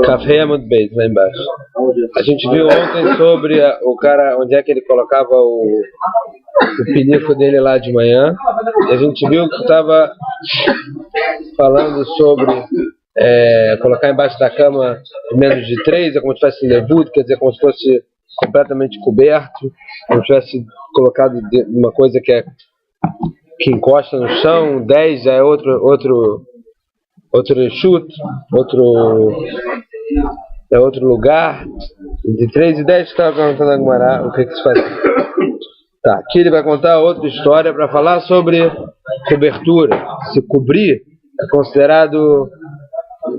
Café é muito bem, lá embaixo. A gente viu ontem sobre o cara, onde é que ele colocava o pinico dele lá de manhã. E a gente viu que estava falando sobre colocar embaixo da cama menos de 3, é como se tivesse levudo, quer dizer, como se fosse completamente coberto, como se tivesse colocado uma coisa que encosta no chão. 10 já é outro chute, outro lugar. De 3 e 10 que estava perguntando a Gumará o que se faz. Tá, aqui ele vai contar outra história para falar sobre cobertura. Se cobrir é considerado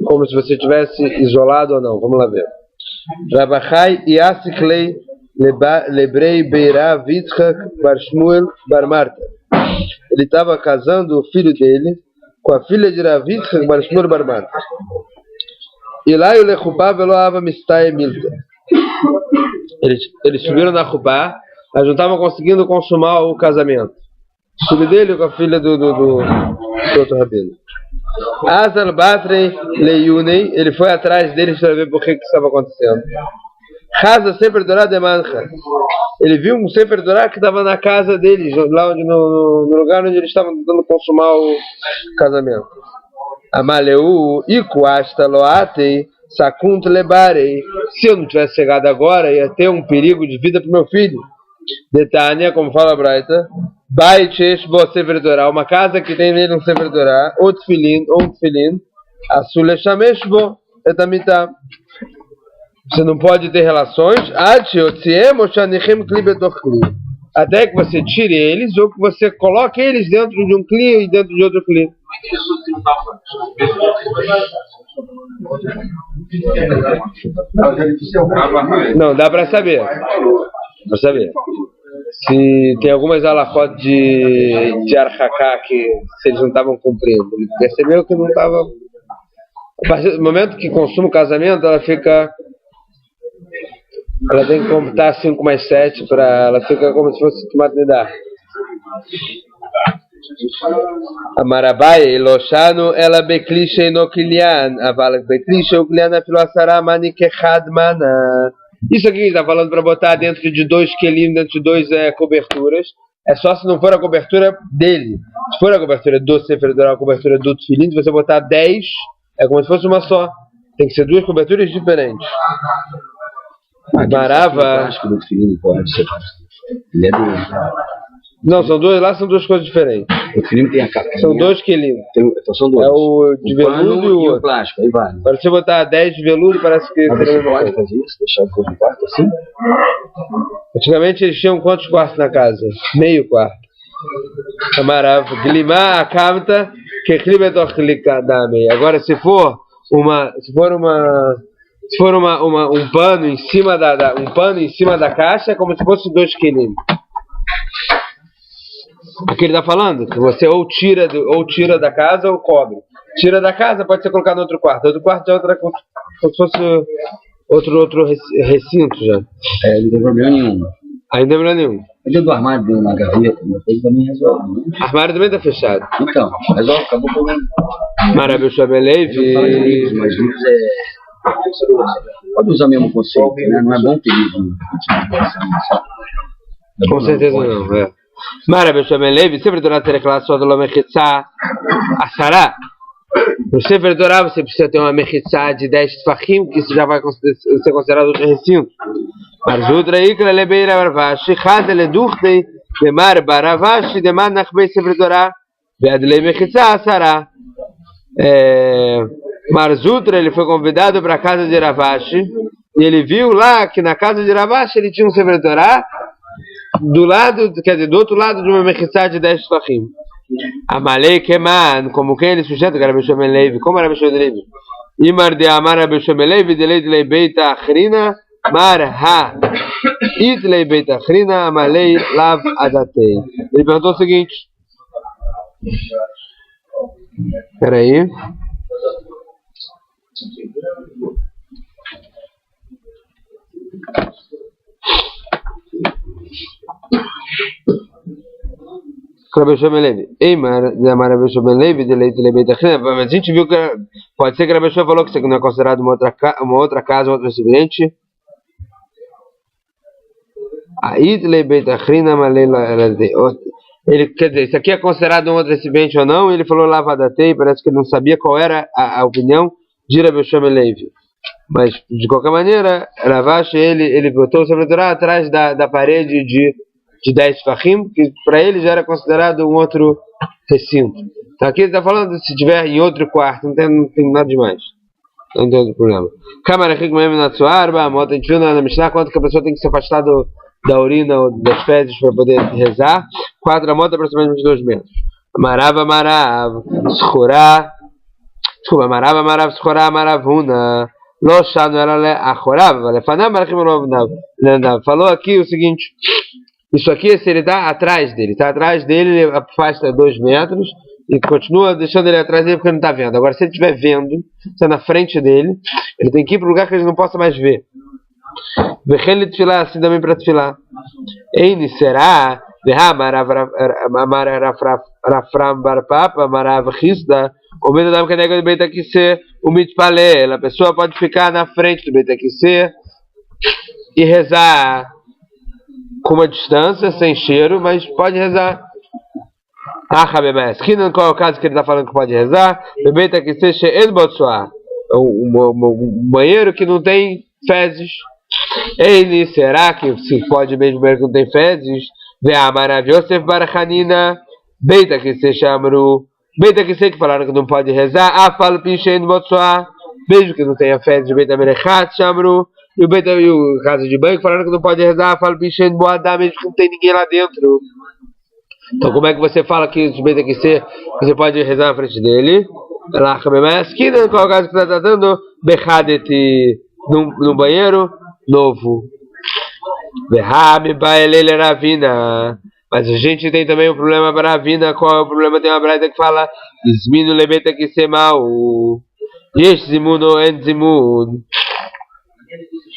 como se você estivesse isolado ou não. Vamos lá ver. Rabachai Yasiklei Lebrei Beira Vitzchak Bar Shmuel Bar Marta. Ele estava casando o filho dele com a filha de Rav Yitzchak Bar Shmuel Bar Marta. E lá eu lechupá veloava mistae milta. Eles subiram na chupá, mas não estavam conseguindo consumar o casamento. O filho dele com a filha do outro rabino. Azal Batrei Leiunei, ele foi atrás deles para ver por que estava acontecendo. Casa Sefer Dorá de Mancha. Ele viu um Sefer Dorá que estava na casa deles, lá no lugar onde eles estavam tentando consumar o casamento. Amaleu Ikuasta Loatei Sakunt Lebarei. Se eu não tivesse chegado agora, ia ter um perigo de vida para o meu filho. Detânia, como fala a Braita, Baitesh Bo Sefer Dorá, uma casa que tem nele um Sefer Dorá, ou um tefilin, Asule Shamesh Bo Etamita. Você não pode ter relações até que você tire eles ou que você coloque eles dentro de um cli e dentro de outro cli. Não, dá para saber. Se tem algumas alachot de Arhaká que se eles não estavam cumprindo. Ele percebeu que não estava. A partir do momento que consuma o casamento, ela tem que computar 5 mais 7 para ela fica como se fosse uma matnidá. Amarabai Loshanu ela beklishe no kilian aval beklishe o kilian afilo asara mani kechad mana. Isso aqui está falando para botar dentro de 2 kelim, dentro de 2 coberturas. É só se não for a cobertura dele. Se for a cobertura do Sefer Dorá, a cobertura do tefilin, se você botar 10, é como se fosse uma só. Tem que ser 2 coberturas diferentes. Marava. Ele é do. Não, são 2 lá, são 2 coisas diferentes. O filme tem a capa. São 2 kelim. Então são 2. É o de veludo e o outro. Plástico, aí vai. Para você botar 10 de veludo, parece que. Mas você pode fazer isso? Deixar o quarto assim? Antigamente eles tinham quantos quartos na casa? Meio quarto. Marava. Glimá, akamta, que clima é. Agora, se for um pano em cima da caixa, é como se fosse 2 kelim. Aqui ele está falando que você ou tira da casa ou cobre. Tira da casa, pode ser colocado no outro quarto. Outro quarto é outra, como se fosse outro recinto já. Não tem problema nenhum. Aí não tem problema nenhum. Dentro do armário, dentro da gaveta, uma coisa também resolve. Né? O armário também está fechado. Então, resolve, acabou o problema. Maravilha, Shabelev. Mas livros pode usar o mesmo conceito, né? Não é bom ter livro. Com certeza não, é. Maravilha, Shabelev. Sefer Dorá terá classe do Lomechitza Asara. No Sefer Dorá você precisa ter uma Mechitza de 10 tefachim, que isso já vai ser considerado outro recinto. Mas outra aí que ela é beira Ravashi, Chad ele duchtei, demar Baravashi, demar nachbei Sefer Dorá, veadlei Mechitza Asara. Marzutra, ele foi convidado para a casa de Ravashi e ele viu lá que na casa de Ravashi ele tinha um Sefer Dorá do outro lado de uma mechitsá de 10 tefachim. Amalei Keman, como quem ele sustenta, que era Rabbi Shimon Levi, como era Rabbi Shimon Levi? Imar de Amar Rabbi Shimon Levi, de Lei Beita Achrina, Mar Ha Itlei Beita Achrina, Amalei Lav Adatei. Ele perguntou o seguinte. Espera aí. Rabbi Shimon Levi. Mas a gente viu que Pode ser que a pessoa falou que isso aqui não é considerado uma outra casa, um outro recipiente. Ele, quer dizer, isso aqui é considerado um outro recipiente ou não? Ele falou lavadatei, parece que ele não sabia qual era a opinião de Rabi Shlomo Levi. Mas, de qualquer maneira, Ravashi, ele botou o sobretudo atrás da parede de 10 fahim, que para ele já era considerado um outro recinto. Então aqui ele está falando se tiver em outro quarto, não tem nada demais. Não tem outro problema. Câmara aqui com na sua arba, a moto, a gente viu na Mishnah quanto que a pessoa tem que se afastar da urina ou das fezes para poder rezar. 4 a moto, aproximadamente 2 metros. Marav, Schorá. Desculpa, Marav, Schorá, Maravuna. Loxa não era Achorav, falou aqui o seguinte: isso aqui, se ele está atrás dele, ele afasta 2 metros e continua deixando ele atrás dele porque ele não está vendo. Agora, se ele estiver vendo, está na frente dele, ele tem que ir para o lugar que ele não possa mais ver. Vechele tefilá, assim também para tefilá. Eini será, Rafram Barpapa, Marav Chisda. O medo da canega do Beit Akissé, o mitpalé, a pessoa pode ficar na frente do Beit Akissé e rezar com uma distância, sem cheiro, mas pode rezar. Qual é o caso que ele está falando que pode rezar? O Beit Akissé she'en botsuah, um banheiro que não tem fezes. Ele será que se pode mesmo banheiro que não tem fezes? Ve'amarav Yosef Barachanina, Beit Akissé shamru. Beit Akissé que falaram que não pode rezar, falo pinchen botsuah, mesmo que não tenha fezes de Beit Amerechat, chamru, e o caso de banho que falaram que não pode rezar, falo pinchen boadá, mesmo que não tem ninguém lá dentro. Então como é que você fala que os Beit Akissé você pode rezar na frente dele? Lá na esquina, qual é o caso que está tratando? Bechadet num banheiro novo. Behab baelele ravina. Mas a gente tem também um problema para a vida. Qual é o problema? Tem uma braita que fala Isminu lebeta que se mal Yesh zimun ou en zimun.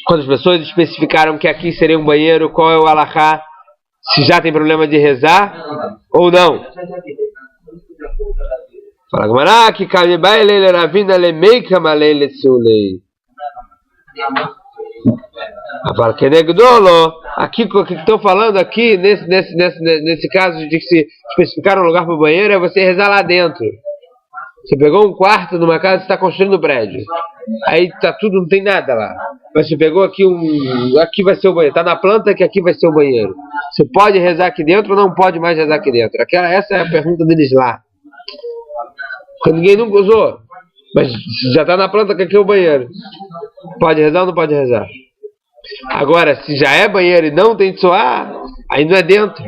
Quando as pessoas especificaram que aqui seria um banheiro, qual é o alahá? Se já tem problema de rezar ou não? Fala Gamara que kamibai leile ravina lemeika malele sulei. Aqui o que estão falando aqui nesse caso de que se especificar um lugar para o banheiro é você rezar lá dentro. Você pegou um quarto numa casa e está construindo um prédio, aí tá tudo, não tem nada lá, mas você pegou aqui aqui vai ser o banheiro, está na planta que aqui vai ser o banheiro. Você pode rezar aqui dentro ou não pode mais rezar aqui dentro? Essa é a pergunta deles lá, porque ninguém nunca usou, mas já está na planta que aqui é o banheiro. Pode rezar ou não pode rezar? Agora, se já é banheiro e não tem tzoá, aí não é dentro.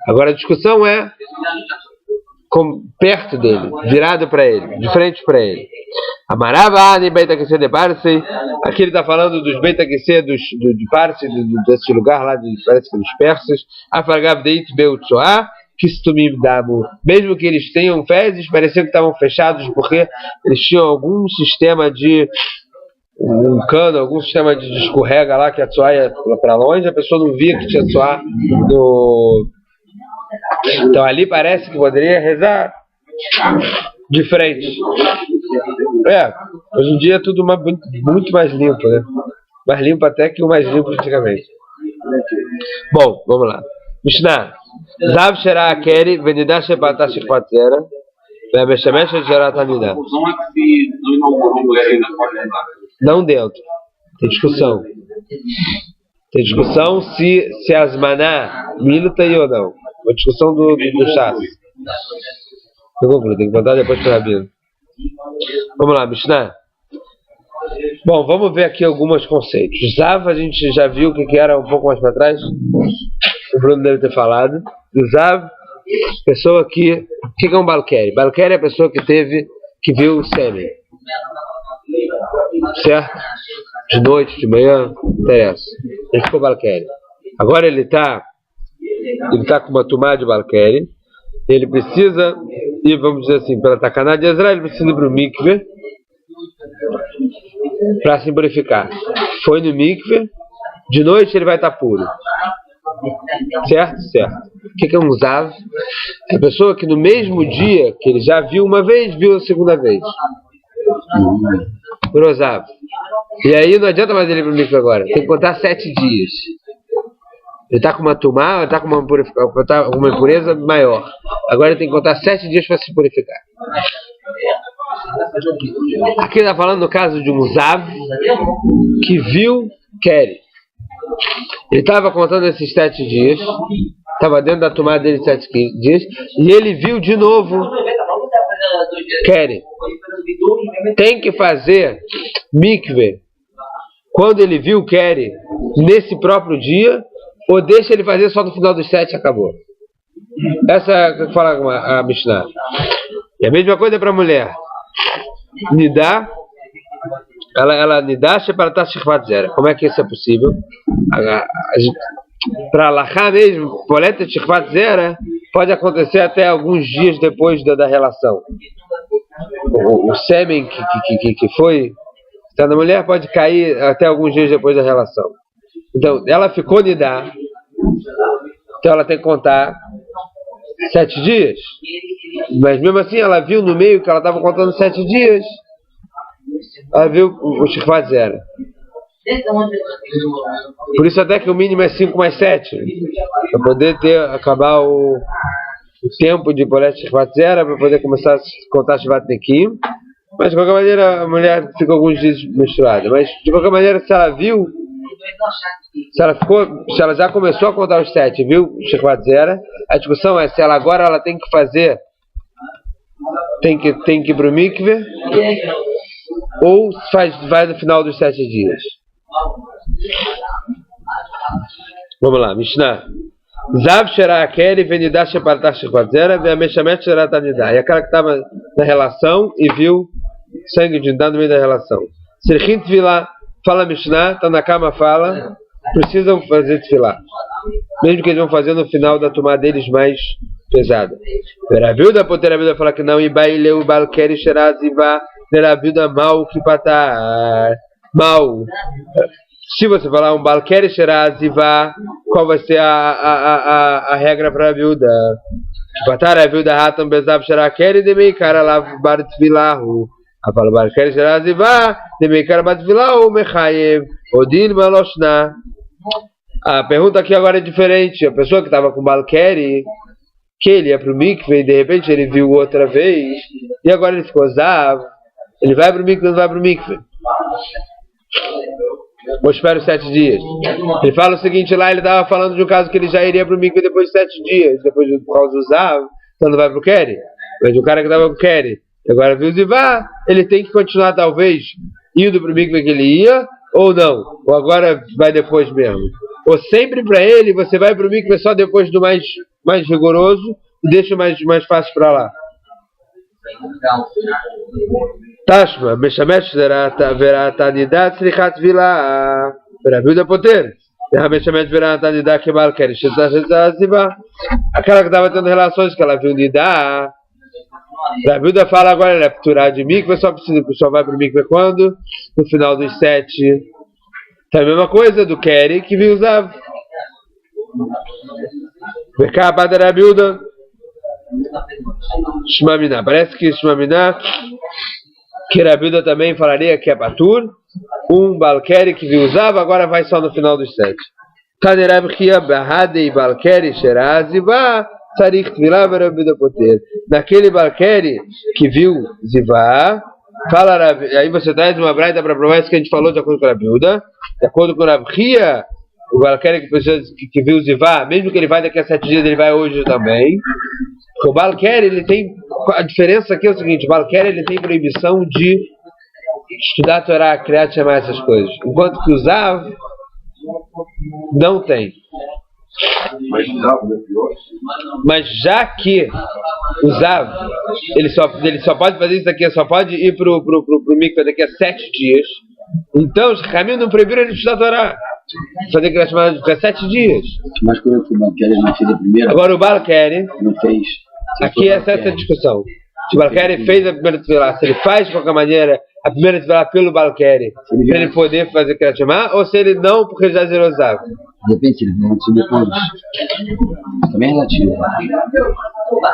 Agora a discussão é perto dele, virado para ele, de frente para ele. Amaravani Beit Akissé de Parsi. Aqui ele está falando dos Beit Akissé de Parsi, desse lugar lá, parece que dos persas. Afargav Deit Beu Tzoá, Kistumim Damu. Mesmo que eles tenham fezes, parecia que estavam fechados porque eles tinham algum sistema de um cano, algum sistema de escorrega lá que a tzoá ia para longe, a pessoa não via que tinha tzoá no... Então ali parece que poderia rezar de frente. Hoje em dia é tudo muito mais limpo, né? Mais limpo até que o mais limpo antigamente. Bom, vamos lá. Mishnah. Zav Shera Akeri Venidá Shepatá Shekwatzera Vemeshemesh Sherat Hamidá. Não dentro. Tem discussão. Tem discussão se Asmaná milita ou não. Uma discussão do Shas. Tem que botar depois para o Rabino. Vamos lá, Mishnah. Bom, vamos ver aqui alguns conceitos. Zav, a gente já viu o que era um pouco mais para trás. O Bruno deve ter falado. O Zav, pessoa que... O que é um Balkeri? Balkeri é a pessoa que viu o sêmen. Certo? De noite, de manhã, não interessa. Ele ficou Balkeri. Agora ele está com uma tumá de Balkeri. Ele precisa, e vamos dizer assim, pela Takaná de Ezra, ele precisa ir para o mikve para se purificar. Foi no mikve, de noite ele vai estar puro. Certo? Certo. O que é um Zav? É a pessoa que no mesmo dia que ele já viu uma vez, viu a segunda vez. Por Ozav. E aí não adianta mais ele ir pro mikve agora. Tem que contar 7 dias. Ele está com uma tumá, ele está com uma impureza maior. Agora ele tem que contar 7 dias para se purificar. Aqui está falando no caso de um Zav que viu Keri. Ele estava contando esses 7 dias. Estava dentro da tumá dele 7 dias. E ele viu de novo Keri. Tem que fazer mikve quando ele viu Keri nesse próprio dia. Ou deixa ele fazer só no final dos 7 e acabou. Essa é o que fala a Mishnah. E a mesma coisa para a mulher. Nidá, ela Nidá Sheparatat Shechvat Zera. Como é que isso é possível? Para Alachá mesmo, Poleta Shechvat Zera pode acontecer até alguns dias depois da relação. O sêmen que foi da mulher pode cair até alguns dias depois da relação. Então, ela ficou Nidá. Então ela tem que contar 7 dias. Mas mesmo assim ela viu no meio que ela estava contando 7 dias. Ela viu o Shechvat Zera. Por isso até que o mínimo é 5 mais 7. Para poder acabar o tempo de Polet Shechvat Zera, para poder começar a contar Shvat Nekim. Mas de qualquer maneira a mulher ficou alguns dias menstruada. Mas de qualquer maneira, se ela viu, se ela já começou a contar os 7, viu Shechvat Zera, a discussão é se ela agora ela tem que fazer, tem que ir para o mikve, ou vai no final dos 7 dias. Vamos lá, Mishnah. Zav Shera Keri Venidá Sheparatat Shechvat Zera Ve'ameshamet Shera Tanidá. E aquela que estava na relação e viu sangue de Nidá no meio da relação. Sirchin Tvilá, fala Mishnah, Tanakama fala, precisam fazer Tvilá. Mesmo que eles vão fazer no final da tomada deles mais pesada. Peravilda, Poteravilda fala que não, Ibaileu Balkeri Shera Zivá, Peravilda mal que patar. Mal. Se você falar um Balkeri Shera Zivá, qual vai ser a regra para a viúva? Patar a viúva Hatam Bezav Shera Keri Demeikara Lav Bar Tvilahu. A fala Balkeri Shera Zivá, Demeikara Bar Tvilahu, Mechayev, Odin Maloshna. A pergunta aqui agora é diferente. A pessoa que estava com Balkeri, que ele ia para o mikve e de repente ele viu outra vez, e agora ele ficou Zav, ele vai para o mikve ou não vai para o mikve? Ou espera os 7 dias. Ele fala o seguinte, lá ele estava falando de um caso que ele já iria para o mikve depois de 7 dias, depois por causa do Zav, então não vai para o Keri. Mas o cara que estava com o Keri, agora viu o Zivá, ele tem que continuar talvez indo para o mikve que ele ia, ou não, ou agora vai depois mesmo. Ou sempre para ele, você vai para o mikve só depois do mais rigoroso e deixa o mais fácil para lá. Tashma, Meshamet verá Tanidat Srichat Vila, Peravilda Poter, Meshamet verá Tanidat Kebal Keri, aquela que estava tendo relações, que ela viu Nidá. Peravilda fala agora, ela é capturada de mikve, só vai para o mikve quando? No final dos 7. É a mesma coisa do Keri que viu Zav. Vekapa da Rabilda Shmamina. Parece que Shmamina, que Rabilda também falaria que é Patur. Um Balkeri que viu Zav, agora vai só no final dos 7. Tanerab Kia Bahadei Balkeri Sheraziva Sarich Tvilá Rabilda Poter. Naquele Balkeri que viu Zivá, fala, aí você traz uma braita para provar isso que a gente falou de acordo com a Rabilda. De acordo com a Rabhia, o Balkeri que viu o Zivá, mesmo que ele vai daqui a 7 dias, ele vai hoje também. O Balkeri, ele tem, a diferença aqui é o seguinte, o Balkeri ele tem proibição de estudar a Torá, criar, chamar essas coisas. Enquanto que o Zav não tem. Mas já que o Zav, ele só pode fazer isso aqui, só pode ir pro mikveh daqui a 7 dias. Então os caminhos não proibiram ele de estudar a Torá. Só tem que ir chamar de 7 dias. Mas quando o Balkeri não fez a primeira, agora o Balkeri não fez. Aqui é essa discussão. Se o Balkeri fez a primeira tefilá, se ele faz de qualquer maneira, a primeira tefilá pelo Balqueri, para ele poder fazer Kriyat Shema, ou se ele não, porque ele já zerou Zav? Depende se ele viu antes ou depois. Também é relativo.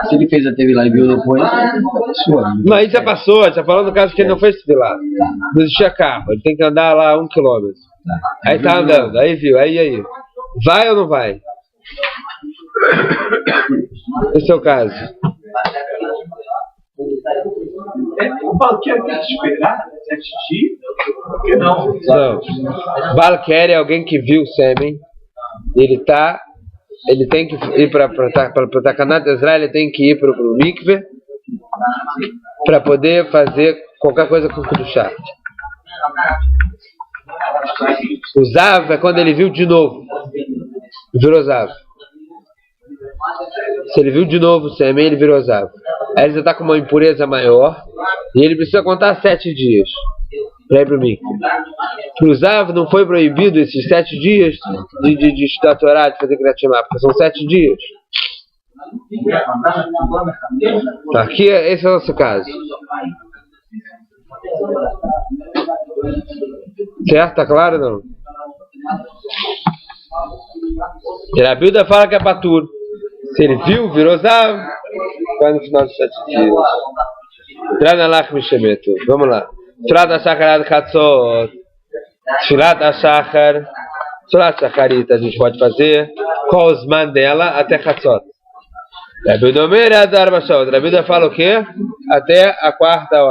Se ele fez a tefilá e viu depois, sua. Não, aí já passou, já falando no caso que ele não fez tefilá. Não existia carro, ele tem que andar lá 1 quilômetro. Aí tá andando, aí viu, aí. Vai ou não vai? Esse é o caso. O Balqueri tem que esperar 7 dias? Por que não? Não. Balqueri é alguém que viu o sêmen. Ele tem que ir para Takanat Ezra, ele tem que ir para o mikve para poder fazer qualquer coisa com o Kedushá. O Zav é quando ele viu de novo. Virou Zav. Se ele viu de novo o sêmen, ele virou Zav. Aí ele já está com uma impureza maior e ele precisa contar 7 dias para ir para o mikve. Para o Zav não foi proibido esses 7 dias de estudar a Torá, de fazer Kriyat Shema, porque são 7 dias. Tá, aqui esse é o nosso caso. Certo? Tá claro ou não? Rabilda fala que é patur. Se ele viu, virou Zav, vai no final dos 7 dias. Tranalach Mishemetu. Vamos lá. Tfilat HaShachar Chatzot. Tfilat HaShachar. Tfilat Shacharit a gente pode fazer com os man dela até Chatzot. Rabilda Omer é Adar Bashot. Rabilda fala o quê? Até a 4ª. Tá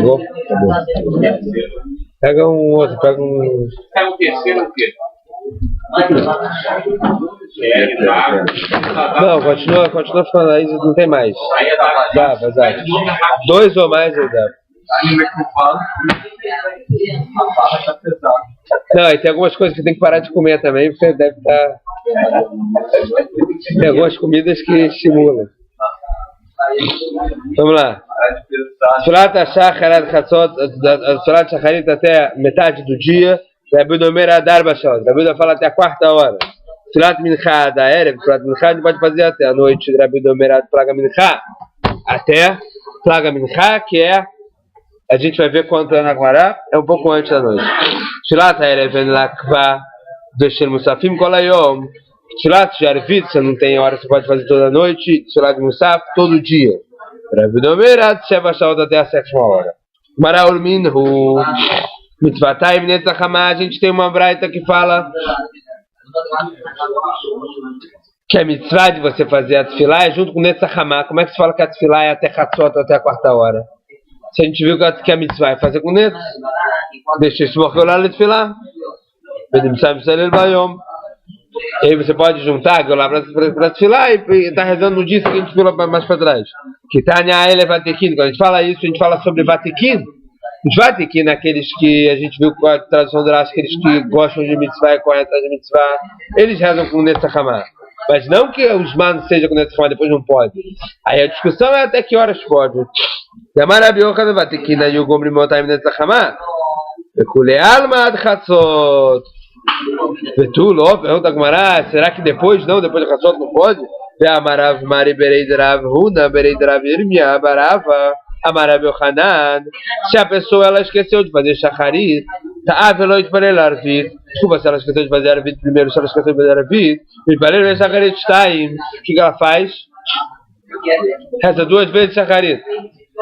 bom? Tá bom. Pega um outro, pega um. É o terceiro o quê? Não, continua falando aí, não tem mais. Dá, vai. 2 ou mais eu dá. Não, e tem algumas coisas que tem que parar de comer também, porque deve estar. Tem algumas comidas que estimulam. Vamos lá. Tfilat HaShachar ad Chatzot, Tfilat Shacharit até metade do dia. Rabilda Omer Adar Bashot. Rabilda fala até a 4ª. Tfilat Mincha da Erev. Tfilat Mincha a gente pode fazer até a noite. Rabilda Omer Ad Plaga Mincha. Até Plaga Mincha, que é. A gente vai ver quanto é na Gemara. É um pouco antes da noite. Tfilat Erev en Lakva. Veshel Musafim Kolayom. Tfilat Jarvit, você não tem hora, você pode fazer toda noite. Tfilat Musaf, todo dia. Rabilda Omer Ad Sheva Shaot até a 7ª. Maraul Minhu. Mitzvatay Netzachama, a gente tem uma braita que fala que a mitzvah de você fazer a tefilá é junto com Netzachama. Como é que se fala que a tefilá é até Chatzot, até a 4ª? Se a gente viu que a mitzvah é fazer com Netz, deixa esse morrer lá na tefilá. E aí você pode juntar lá para tefilá e estar rezando no dia seguinte mais para trás. Que Tanya ele Vatekin. Quando a gente fala isso, a gente fala sobre Vatekin. Os Vatekin, aqueles que a gente viu com a tradução drástica, aqueles que gostam de mitzvah e correm atrás de mitzvah, eles rezam com Netzachama. Mas não que os manos sejam com Netzachama, depois não pode. Aí a discussão é até que horas pode. Yamarabioka do Vatekin, aí o Gomri Motaim Netzachama. Ekule Alma ad Chatzot. Vetulo, pergunta a Gemara, será que depois não? Depois de Chatzot não pode? Ve'amarav Mari Berei Derav Huna, Berei Derav Irmia, Barava. Amarav Yohanan, se a pessoa ela esqueceu de fazer shacharit, veloite para ele arvit. Desculpa, se ela esqueceu de fazer arvit primeiro, se ela esqueceu de fazer arvit, e para ele shacharit time. O que ela faz? Reza 2 vezes shacharit.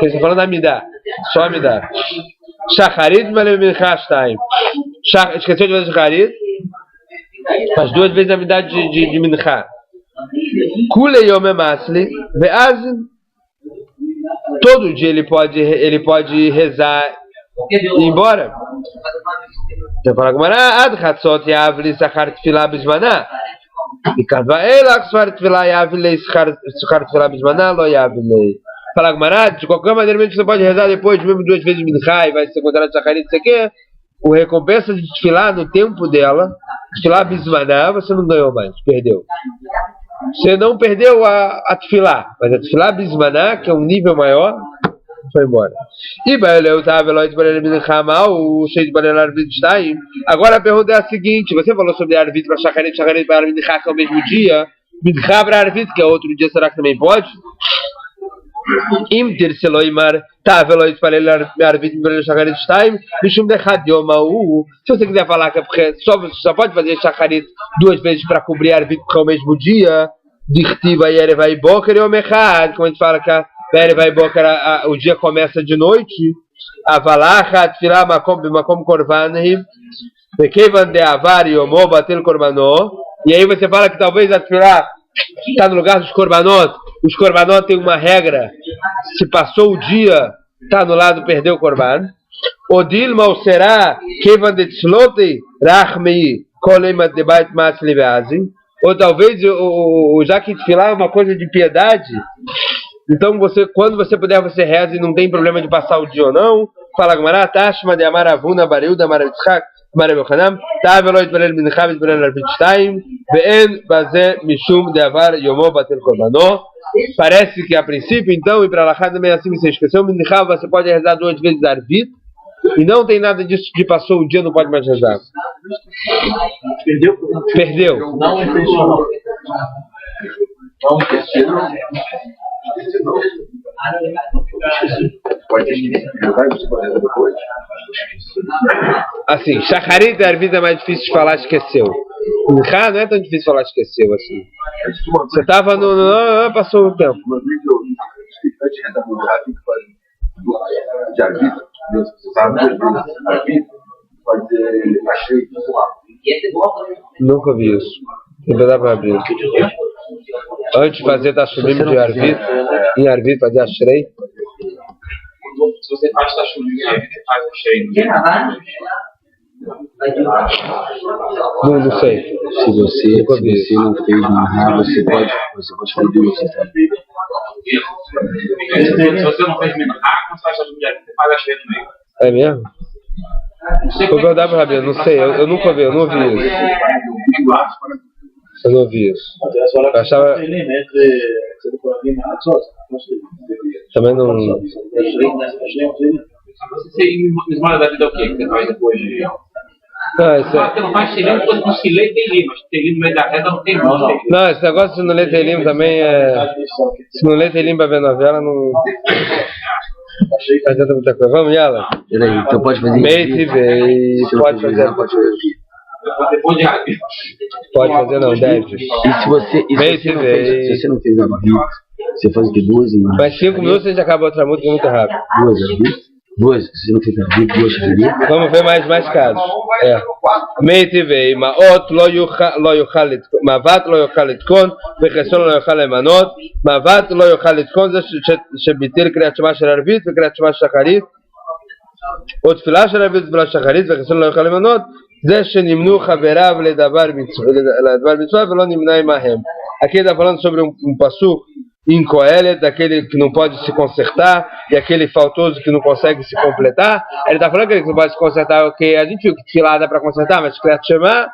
Que você falando amidá, só amidá. Shacharit valeu mincha time. Esqueceu de fazer shacharit, faz 2 vezes amidá de mincha. Kule yom emasli ve'az. Todo dia ele pode rezar e ir embora. Então fala como ad chatzot yavli sachar tefilá bismaná. E kadva elach sachar tefilá yavli sachar tefilá bismaná lo yavli. Fala como de qualquer maneira mesmo que você pode rezar depois mesmo 2 vezes minchá e vai ser considerado shacharit, você quer o recompensa de tefilá no tempo dela, tefilá bismaná, você não ganhou mais, perdeu. Você não perdeu a tefilá, mas a tefilá bismaná, que é um nível maior, foi embora. E agora a pergunta é a seguinte: você falou sobre Arvit para Shacharit, Shacharit para Minchá, que é o mesmo dia, Minchá para Arvit, que é outro dia, será que também pode? Imtir Seloimar, tá, veloz para ele arbit para Shacharit time, Mishum de Hadiomaú. Se você quiser falar que é porque só pode fazer Shacharit 2 vezes para cobrir arbit porque é o mesmo dia, Dirtiva e Erevai Boker e Omechad, como a gente fala que a Erevai Boker o dia começa de noite, Avalachat, Filah Makom Korvanhi, Pekevan de Avar e Omo Batel Korbanó, e aí você fala que talvez a Filah está no lugar dos korbanot. Os korbanot têm uma regra: se passou o dia, está anulado, perdeu o korban. O dilma ou será kevan de tzlotei rachmei kolemat de bait mas libeazi. Ou talvez já que tefilá é uma coisa de piedade, então quando você puder, você reza e não tem problema de passar o dia ou não. Fala Gemara, Tashma de Amaravuna Bariuda Maravitzchak Maravilhanam Taveloit Berel Minchavet Berel Arbitstein Ve'en Bazé Mishum de Avar Yomo Batel Korbanó. Parece que a princípio, então, e para Lachá também assim, você esqueceu, Minchav você pode rezar 2 vezes Arbit, e não tem nada disso de passou o dia, não pode mais rezar. Perdeu. Não intencional. Não intencional. Assim, Shacharit e Arbit é mais difícil de falar, esqueceu. Minchá não é tão difícil de falar, esqueceu assim. Você estava no. Passou o tempo. Nunca vi isso. Ainda dá para abrir. Antes de fazer Tashumim de Arbit, em Arbit fazer Ashrei. Se você faz Tashumim de Arbit, você faz Ashrei. Não sei. Se você não fez Minchá, você pode fazer 2 então. Se você não fez Minchá, quando você faz Tashumim de Arbit, você faz Ashrei no meio. É mesmo? Vou perguntar para Rabino, não sei, eu nunca vi, eu não vi isso. Eu não vi isso. Eu achava. Também não. Você esmola da vida é o que você faz depois de. Não, isso é... Você não faz Telim, porque no Silei tem Lim, mas Telim no meio da reza não tem não. Não, esse negócio de não ler Telim também é. Se não ler Telim para ver novela, não. Não adianta muita coisa. Vamos, Yala? Peraí, então pode fazer Meite, pode fazer. Depois de Arbit. Pode fazer, não, deve. E se você não fez Arbit, você faz o que? 2 em. Mas 5 minutos a gente acaba outra música muito rápido. 2 Arbit? 2, se você não fez Arbit, 2 Arbit. Vamos ver mais casos. Meite vei, Maot lo yuchal Mavat lo yuchal litkon, Vecheson lo yuchal lemanot, Mavat lo yuchal litkon, זה שביטל קריאת שמע של ערבית וקריאת שמע של שחרית, או תפילה של ערבית ותפילה של שחרית, Vecheson lo yuchal lemanot, זה שנמנו חבריו לדבר מצווה ולא נמנה עמהם. Aqui ele está falando sobre passuco em Coelet, daquele que não pode se consertar e aquele faltoso que não consegue se completar. Ele está falando que ele não pode se consertar, ok? A gente viu que Tfilah dá para consertar, mas Kriyat Shema,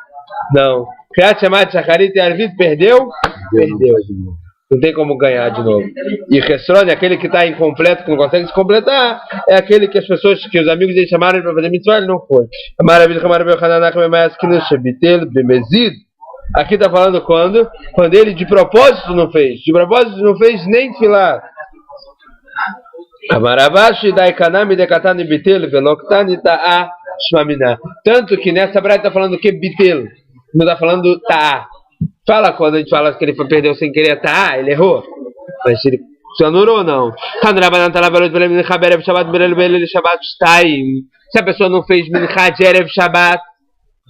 não. Kriyat Shema de Shacharit e Arvit, perdeu? Perdeu. Não tem como ganhar de novo. E Hesron, aquele que está incompleto, que não consegue se completar, é aquele que as pessoas, que os amigos dele chamaram para fazer mitzvah, ele não foi. Aqui está falando quando ele de propósito não fez. De propósito não fez nem Tfilah. Amaravashi daikanami dekatani bitel veloktani ta'a shmamina. Tanto que nessa braita está falando que bitel, não está falando ta'a. Fala quando a gente fala que ele perdeu sem querer ta'a, ele errou. Mas ele se anulou ou não? Se a pessoa não fez minchá de Erev Shabbat,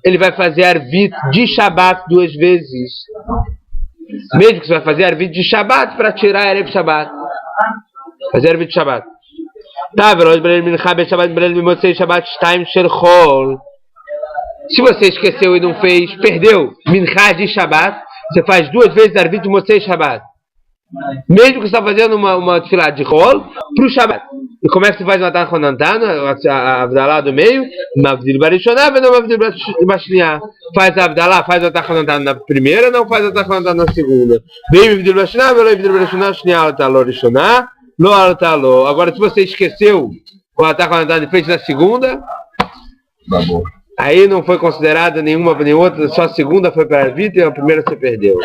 ele vai fazer Arvit de Shabbat 2 vezes. Mesmo que você vai fazer Arvit de Shabbat para tirar Erev Shabbat. Fazer Arvit de Shabbat. Se você esqueceu e não fez, perdeu Minchá de Shabbat, você faz 2 vezes Arvit de Motzei Shabbat. Mesmo que você está fazendo uma tefilá de rol para o Shabbat. E como é que você faz uma Tanchonantana, a Avdalá do meio? Mavdil Barishoná, não Mavdil Bashniá. Faz a Avdalá, faz a Tanchonantana na primeira, não faz a Tanchonantana na segunda. Vem Mavdil Bashniá, vem Mavdil Barishonah, Shniá, Altaló, Rishoná, Lo Altaló. Agora, se você esqueceu o Tanchonantana e fez na segunda, aí não foi considerada nenhuma nem outra, só a segunda foi para a vida e a primeira você perdeu.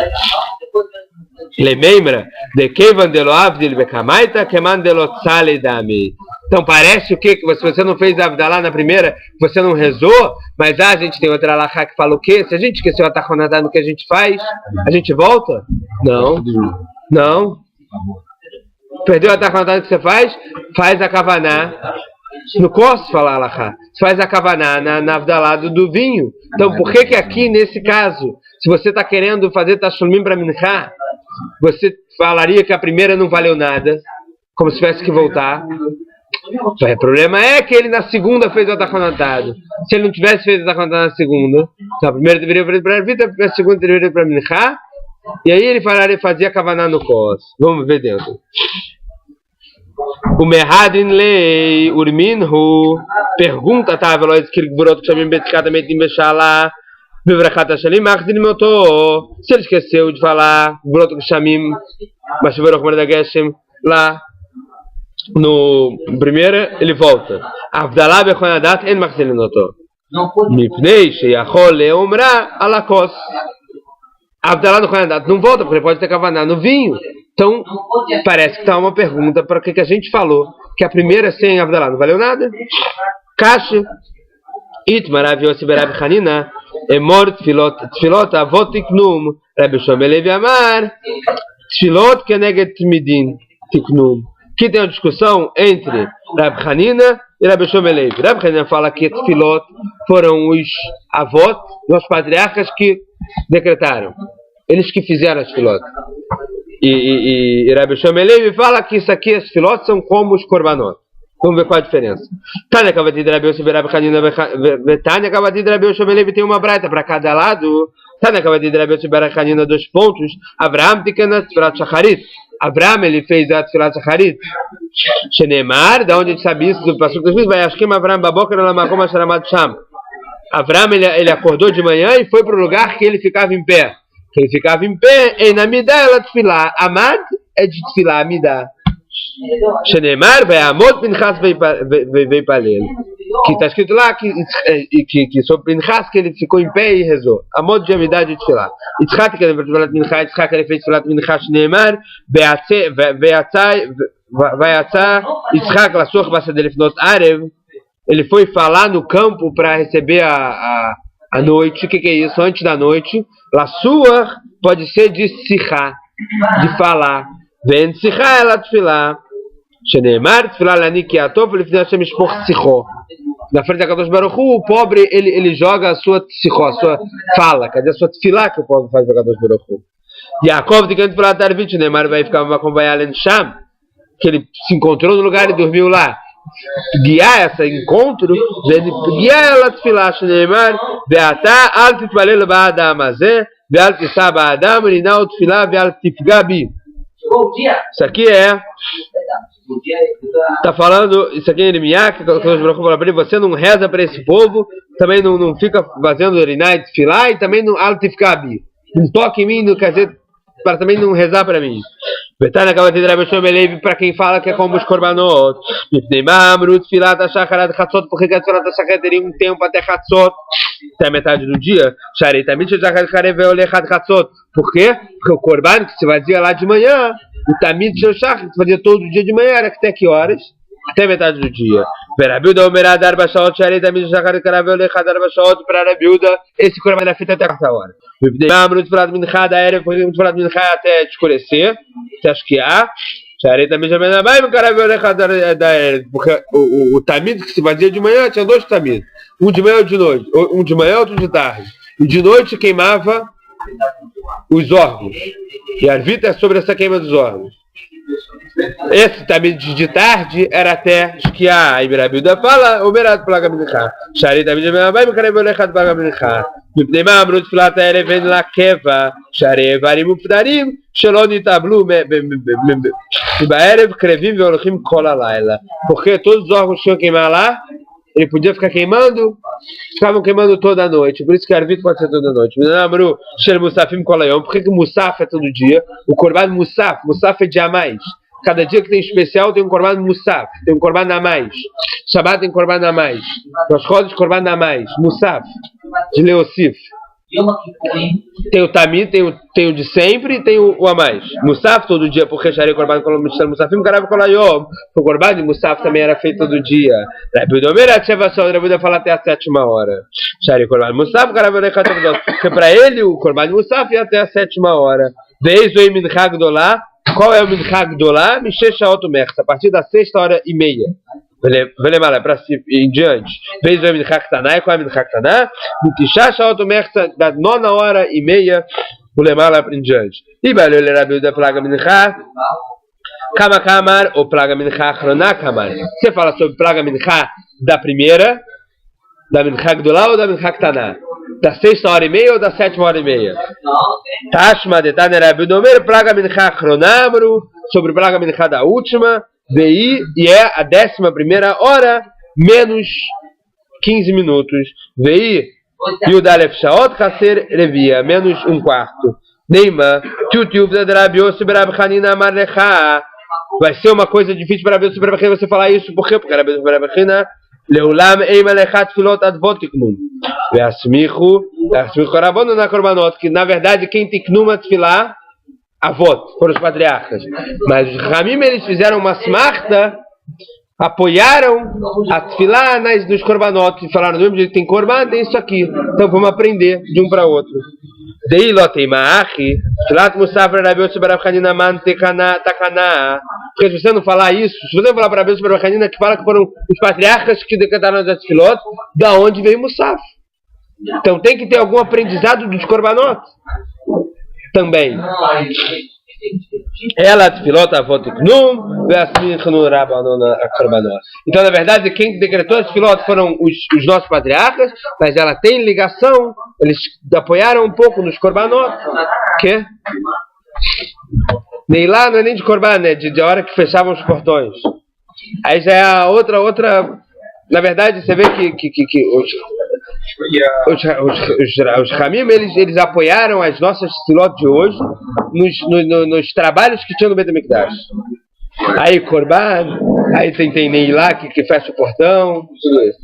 Lemembra de Kevan de Loavdil Bekamaita, Keman de Lotzale Dami. Então parece o quê? Que se você não fez Avdalá na primeira, você não rezou, mas a gente tem outra alahá que fala o quê? Se a gente esqueceu a Tachonatá no que a gente faz, a gente volta? Não. Não. Perdeu a Tachonatá que você faz? Faz a Kavaná. Não posso falar alahá. Você faz a Kavaná na Avdalá do vinho. Então por que aqui, nesse caso, se você está querendo fazer Tashlumin para Minchá, você falaria que a primeira não valeu nada, como se tivesse que voltar? O problema é que ele na segunda fez o ataconatado. Se ele não tivesse feito o ataconatado na segunda, então a primeira deveria fazer para a vida, a segunda deveria para Minchá, e aí ele fazia Kavaná no Kos. Vamos ver dentro. O Mehadin Lei Urminhu pergunta, tá? Veloz que Burot Shamim Betkatamente em Bechalá. Se ele esqueceu de falar Burot Shamim, mas Burot Merda Geshem lá no primeira, ele volta. Avdalá Bechonadat en Machzelinoto. Mipnei Sheyachol Leomra Alakos. Avdalá no Chonadat não volta, porque ele pode ter Kavaná no vinho. Então, parece que está uma pergunta para o que a gente falou, que a primeira sem Avdalá não valeu nada. Kasha Itmar Aviossi Berab Hanina Emor Tfilot Avot Tiknum Rabbi Shlomo Levi Amar Tfilot Keneged Tmidin Tiknum. Aqui tem uma discussão entre Rabbi Hanina e Rabbi Shlomo Levi. Rabbi Hanina fala que Tfilot foram os avós, os patriarcas que decretaram, eles que fizeram as Tfilot. E Rabbi Shlomo Levi fala que isso aqui, as Tfilot, são como os Korbanot. Vamos ver qual a diferença. Tânia Kavatid Rabbi Yossi Berab Hanina Tânia Kavatid Rabbi Shlomo Levi tem uma braita para cada lado. Tânia Kavatid Rabbi Yossi Berab Hanina 2 pontos. Abraham Tikanat Tfilat Shacharit. Abraham ele fez a Tfilat Shacharit. Shenemar, da onde a gente sabe isso do Passuco dos Filhos, vai Ashkim Abraham Baboker Lamakom Asharamad Sham. Abraham ele acordou de manhã e foi para o lugar que ele ficava em pé. Que ele ficava em pé, em Amidá ela Tfilah. Amad é de Tfilah, Amidá. Shenemar vai Amod Pinchas veio para ele. Que está escrito lá que sobre Pinchas que ele ficou em pé e rezou. Amod de Amidá de Tfilah. Yitzhak que ele fez Tfilat Minchá, Yitzhak ele fez Tfilat Minchá. Shenemar vai atzar Yitzhak Lassuach Basadelifnot Arev. Ele foi falar no campo para receber a noite. O que é isso? Antes da noite. Lassuach pode ser de Sichá, de falar. Vem Sichá ela Tfilah. Shenemar Tfilah Lanik Yatov Lifnei Hashem Mishpoch Sichó. Na frente da Kadosh Baruch Hu, o pobre ele joga a sua Sichó, a sua fala. Cadê a sua Tfilah que o pobre faz para Kadosh Baruch Hu? Yaakov de Canto Tfilah Tarvit. Shenemar vai ficar uma acompanhada em Sham, que ele se encontrou no lugar e dormiu lá. Guiar esse encontro, guiar ela Tfilah Shenemar Beatá Al Titbalel Ba'adam Azeh Ve'al Tisa Ba'adam Rinau Tfilah Ve'al Tifgabi. Isso aqui está falando, isso aqui é Irmiá, que você não reza para esse povo, também não fica fazendo Rinai Tfilah e também não Al Tifgabi. Não toque em mim, não quer dizer, para também não rezar para mim. Betana Kavatid Rabbi Shlomo Levi para quem fala que é como os Korbanot. Mipneimamrut Tfilat Shacharat Chatzot, porque a Tfilat Shacharat teria um tempo até Chatzot, até a metade do dia. Sharei Tamid Shacharat Karev Olechat Chatzot. Por quê? Porque o Korban que se fazia lá de manhã, o Tamid Shacharat que se fazia todo dia de manhã, era até que horas? Até metade do dia. Verabilda Omerad Arba Shaot, Sharei Tamid Shacharat Karev Olechat Arba Shaot, para Rabilda, esse Korban era feito até essa hora. Mipneimamrut Tfilat Minchá da Erev, porque Tfilat Minchá até escurecer. Você acha que há? Porque o tamid que se fazia de manhã tinha 2 tamid. Um de manhã e de noite. Um de manhã e outro de tarde. E de noite queimava os órgãos. E a arvita é sobre essa queima dos órgãos. Esse tamid de tarde era até esquiar. Aí Mirabilda fala, o Merado Plaga Minchá. Shari tamid vai me carever o Lechat Plaga Minchá. Mipneimah Amrut Tfilat Erev Ven Lakeva. Shari Evarim Uftarim. Shelon Itablu Baerev Krevim Veolochim Kol Alayla. Porque todos os órgãos tinham que queimar lá. Ele podia ficar queimando. Ficavam queimando toda a noite. Por isso que a arvita pode ser toda a noite. Amru Shel Musafim Kolayom. Por que Musaf é todo dia? O Korban Musaf. Musaf é dia a mais. Cada dia que tem especial tem um Korban Musaf. Tem um Korban a mais. Shabbat tem Korban a mais. Rosh Chodesh Korban a mais. Musaf. De Leosif. Tem o Tamid, tem o de sempre e tem o a mais. Musaf todo dia, porque Shari Korban Kolomishal Musafim, Karab Kolayom. O Korban de Musaf também era feito todo dia. Rabidomera Tchevação, Rabidomera fala até a 7ª. Shari Korban Musaf, Karab Kolayom. Porque para ele o Korban de Musaf ia até a 7ª. Desde o Emin Hagdolá. Qual é o Min Hagdolá? Mishecha Otomersa. A partir da 6h30. Velemala, para em diante. Vez o Emin Haktaná, qual é o Emin Haktaná? Mitishacha Otomersa, da 9h30. Velemala, em diante. E valeu ele era da plaga Minchá. Kamakamar, ou plaga Minchá Chronakamar. Você fala sobre plaga Minchá da primeira, da Min Hagdolá ou da Min Haktaná? Da 6h30 ou da 7h30? Tashma de Tanerabidomer, plaga Minchá Chronamru, sobre plaga Minchá da última. Vei, e é a 11ª hora, menos 15 minutos. Vei, Yudalef Shaot Kasser Revia, menos 1/4. Neima, Tiutiub da Rabiose Berabhanina Marlecha. Vai ser uma coisa difícil para Rabiose Berabhanina você falar isso, por quê? Porque Rabiose Berabhanina, Leulam Eimalechat Filot Advotiknum. Veasmichu Rabonu na Korbanot, que na verdade quem tiknuma tefilá, avot, foram os patriarcas. Mas os Ramim, eles fizeram uma smarta, apoiaram a tefilá nos korbanot, e falaram, do mesmo jeito que tem korban, tem isso aqui. Então vamos aprender de um para outro. Dei lotei maachi, tfilat musafra rabiot barabchanina man takana. Porque se você não falar isso, se você não falar para rabiot barabchanina que fala que foram os patriarcas que decretaram as tefilot, da onde veio Musaf? Então tem que ter algum aprendizado dos korbanot também. Ela tefilot avotiknum veasmichnu rabanona korbanot. Então na verdade quem decretou as tefilot foram os nossos patriarcas, mas ela tem ligação, eles apoiaram um pouco nos korbanot, que nem lá não é nem de korban, né, de hora que fechavam os portões. Aí já é a outra, na verdade você vê que os Ramim, eles apoiaram as nossas tefilot de hoje nos trabalhos que tinham no Beit HaMikdash. Aí Korban, aí tem Neilá que fecha o portão, tudo isso.